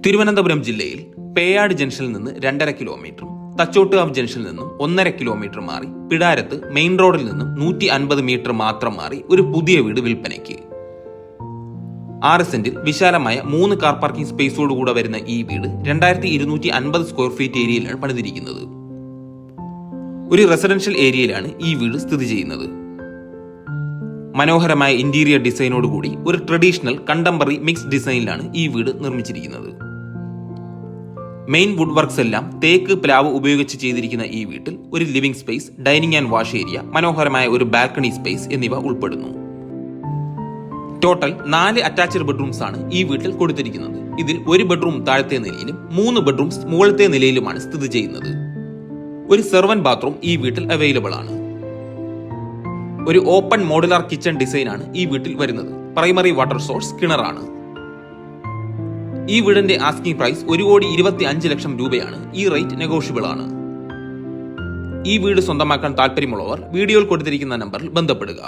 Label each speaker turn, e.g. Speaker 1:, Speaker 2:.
Speaker 1: തിരുവനന്തപുരം ജില്ലയിൽ പേയാട് ജംഗ്ഷനിൽ നിന്ന് 2.5 കിലോമീറ്ററും തച്ചോട്ടുകാവ് ജംഗ്ഷനിൽ നിന്നും 1.5 കിലോമീറ്റർ മാറി പിടാരത്ത് മെയിൻ റോഡിൽ നിന്നും 150 മീറ്റർ മാത്രം മാറി ഒരു പുതിയ വീട് വിൽപ്പനയ്ക്ക്. 6 സെന്റിൽ വിശാലമായ 3 കാർ പാർക്കിംഗ് സ്പേസോടുകൂടെ വരുന്ന ഈ വീട് 2250 സ്ക്വയർ ഫീറ്റ് ഏരിയയിലാണ് പണിതിരിക്കുന്നത്. ഒരു റെസിഡൻഷ്യൽ ഏരിയയിലാണ് ഈ വീട് സ്ഥിതി ചെയ്യുന്നത്. മനോഹരമായ ഇന്റീരിയർ ഡിസൈനോടുകൂടി ഒരു ട്രഡീഷണൽ കണ്ടംപററി മിക്സ് ഡിസൈനിലാണ് ഈ വീട് നിർമ്മിച്ചിരിക്കുന്നത്. മെയിൻ വുഡ് വർക്ക്സ് എല്ലാം തേക്ക് പ്ലാവ് ഉപയോഗിച്ച് ചെയ്തിരിക്കുന്ന ഈ വീട്ടിൽ ഒരു living space, dining and wash area, മനോഹരമായ ഒരു ബാൽക്കണി സ്പേസ് എന്നിവ ഉൾപ്പെടുന്നു. ടോട്ടൽ 4 അറ്റാച്ച്ഡ് ബെഡ്റൂംസ് ആണ് ഈ വീട്ടിൽ കൊടുത്തിരിക്കുന്നത്. ഇതിൽ ഒരു ബെഡ്റൂം താഴത്തെ നിലയിലും 3 ബെഡ്റൂംസ് മുകളിലത്തെ നിലയിലുമാണ് സ്ഥിതി ചെയ്യുന്നത്. ഒരു സെർവന്റ് ബാത്റൂം ഈ വീട്ടിൽ അവൈലബിൾ ആണ്. ഒരു ഓപ്പൺ മോഡുലാർ കിച്ചൺ ഡിസൈൻ ആണ് ഈ വീട്ടിൽ വരുന്നത്. പ്രൈമറി വാട്ടർ സോഴ്സ് കിണറാണ്. ഈ വീടിന്റെ ആസ്കിംഗ് പ്രൈസ് 1,25,00,000 രൂപയാണ്. ഈ റേറ്റ് നെഗോഷ്യബിൾ ആണ്. ഈ വീട് സ്വന്തമാക്കാൻ താല്പര്യമുള്ളവർ വീഡിയോയിൽ കൊടുത്തിരിക്കുന്ന നമ്പറിൽ ബന്ധപ്പെടുക.